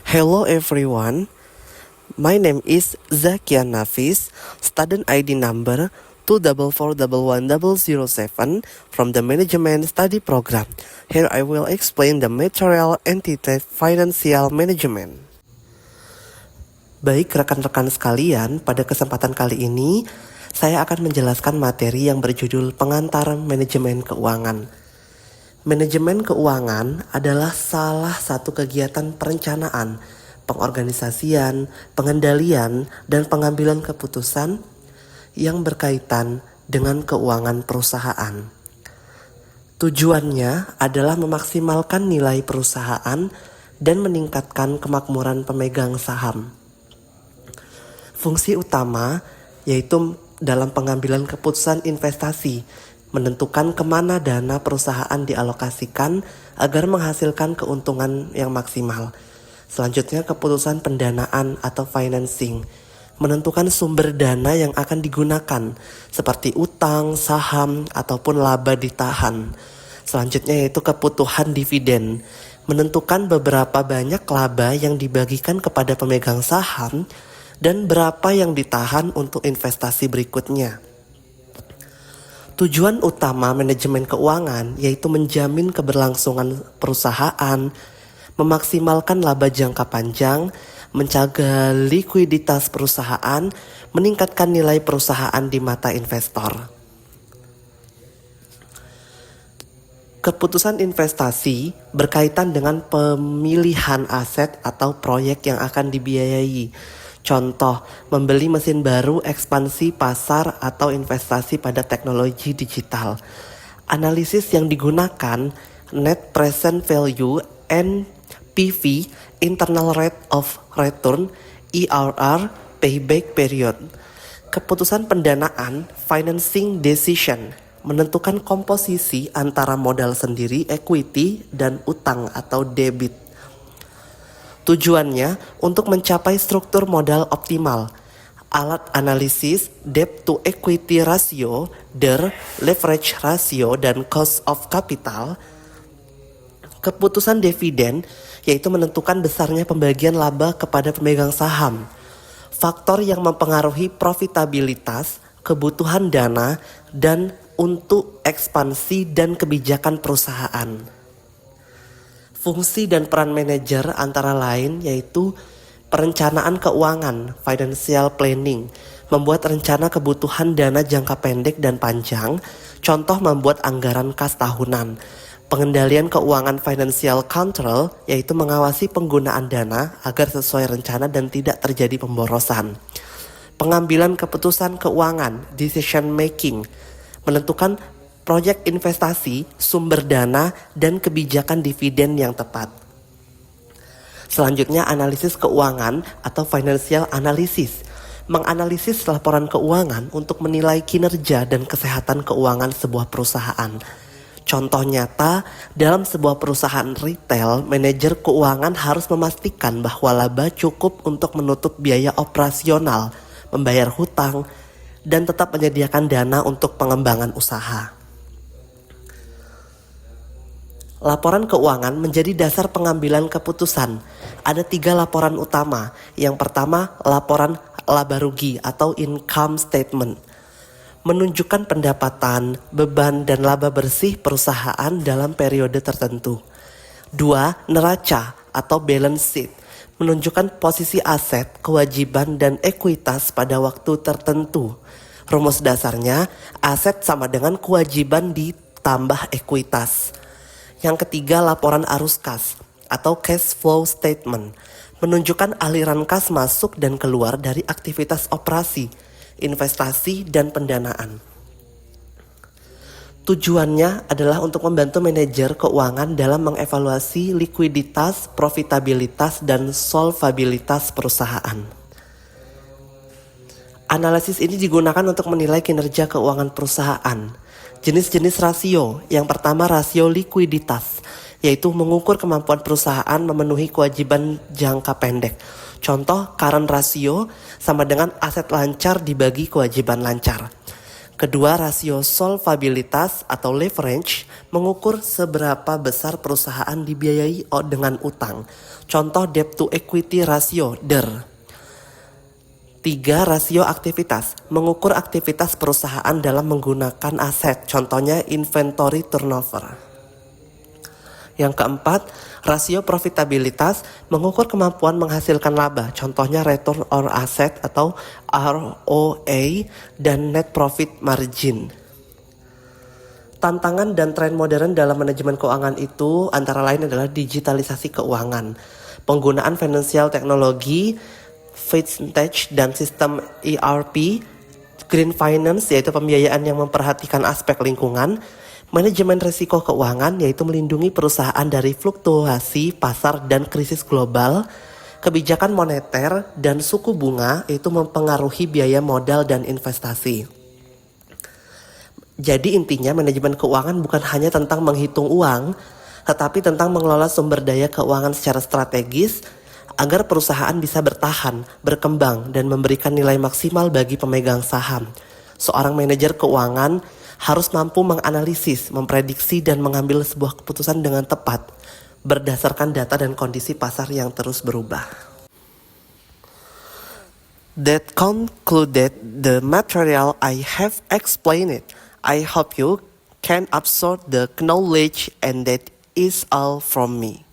Hello everyone, my name is Zakia Nafis, student ID number 2441107 from the Management Study Program. Here I will explain the material entity financial management. Baik rekan-rekan sekalian, pada kesempatan kali ini saya akan menjelaskan materi yang berjudul Pengantar Manajemen Keuangan. Manajemen keuangan adalah salah satu kegiatan perencanaan, pengorganisasian, pengendalian, dan pengambilan keputusan yang berkaitan dengan keuangan perusahaan. Tujuannya adalah memaksimalkan nilai perusahaan dan meningkatkan kemakmuran pemegang saham. Fungsi utama yaitu dalam pengambilan keputusan investasi, menentukan kemana dana perusahaan dialokasikan agar menghasilkan keuntungan yang maksimal. Selanjutnya keputusan pendanaan atau financing, menentukan sumber dana yang akan digunakan seperti utang, saham, ataupun laba ditahan. Selanjutnya yaitu kebutuhan dividen, menentukan beberapa banyak laba yang dibagikan kepada pemegang saham dan berapa yang ditahan untuk investasi berikutnya. Tujuan utama manajemen keuangan yaitu menjamin keberlangsungan perusahaan, memaksimalkan laba jangka panjang, menjaga likuiditas perusahaan, meningkatkan nilai perusahaan di mata investor. Keputusan investasi berkaitan dengan pemilihan aset atau proyek yang akan dibiayai. Contoh, membeli mesin baru, ekspansi pasar, atau investasi pada teknologi digital. Analisis yang digunakan, Net Present Value, NPV, Internal Rate of Return, IRR, Payback Period. Keputusan pendanaan, Financing Decision, menentukan komposisi antara modal sendiri, equity, dan utang atau debit. Tujuannya untuk mencapai struktur modal optimal. Alat analisis, debt to equity ratio, DER, leverage ratio, dan cost of capital. Keputusan dividen, yaitu menentukan besarnya pembagian laba kepada pemegang saham. Faktor yang mempengaruhi profitabilitas, kebutuhan dana, dan untuk ekspansi dan kebijakan perusahaan. Fungsi dan peran manajer antara lain yaitu perencanaan keuangan, financial planning, membuat rencana kebutuhan dana jangka pendek dan panjang, contoh membuat anggaran kas tahunan. Pengendalian keuangan, financial control, yaitu mengawasi penggunaan dana agar sesuai rencana dan tidak terjadi pemborosan. Pengambilan keputusan keuangan, decision making, menentukan proyek investasi, sumber dana, dan kebijakan dividen yang tepat. Selanjutnya analisis keuangan atau financial analysis, menganalisis laporan keuangan untuk menilai kinerja dan kesehatan keuangan sebuah perusahaan. Contoh nyata, dalam sebuah perusahaan retail, manajer keuangan harus memastikan bahwa laba cukup untuk menutup biaya operasional, membayar hutang, dan tetap menyediakan dana untuk pengembangan usaha. Laporan keuangan menjadi dasar pengambilan keputusan. Ada 3 laporan utama. Yang pertama, laporan laba rugi atau income statement. Menunjukkan pendapatan, beban, dan laba bersih perusahaan dalam periode tertentu. 2. Neraca atau balance sheet. Menunjukkan posisi aset, kewajiban, dan ekuitas pada waktu tertentu. Rumus dasarnya, aset sama dengan kewajiban ditambah ekuitas. Yang ketiga, laporan arus kas atau cash flow statement, menunjukkan aliran kas masuk dan keluar dari aktivitas operasi, investasi, dan pendanaan. Tujuannya adalah untuk membantu manajer keuangan dalam mengevaluasi likuiditas, profitabilitas, dan solvabilitas perusahaan. Analisis ini digunakan untuk menilai kinerja keuangan perusahaan. Jenis-jenis rasio, yang pertama rasio likuiditas, yaitu mengukur kemampuan perusahaan memenuhi kewajiban jangka pendek. Contoh, current ratio sama dengan aset lancar dibagi kewajiban lancar. Kedua, rasio solvabilitas atau leverage mengukur seberapa besar perusahaan dibiayai dengan utang. Contoh debt to equity ratio, DER. 3. Rasio aktivitas mengukur aktivitas perusahaan dalam menggunakan aset, contohnya inventory turnover. Yang keempat, rasio profitabilitas mengukur kemampuan menghasilkan laba, contohnya return on asset atau ROA dan net profit margin. Tantangan dan tren modern dalam manajemen keuangan itu antara lain adalah digitalisasi keuangan, penggunaan financial technology, fintech dan sistem ERP, green finance yaitu pembiayaan yang memperhatikan aspek lingkungan, manajemen risiko keuangan yaitu melindungi perusahaan dari fluktuasi pasar dan krisis global, kebijakan moneter dan suku bunga yaitu mempengaruhi biaya modal dan investasi. Jadi intinya manajemen keuangan bukan hanya tentang menghitung uang, tetapi tentang mengelola sumber daya keuangan secara strategis agar perusahaan bisa bertahan, berkembang, dan memberikan nilai maksimal bagi pemegang saham. Seorang manajer keuangan harus mampu menganalisis, memprediksi, dan mengambil sebuah keputusan dengan tepat berdasarkan data dan kondisi pasar yang terus berubah. That concluded the material I have explained. I hope you can absorb the knowledge, and that is all from me.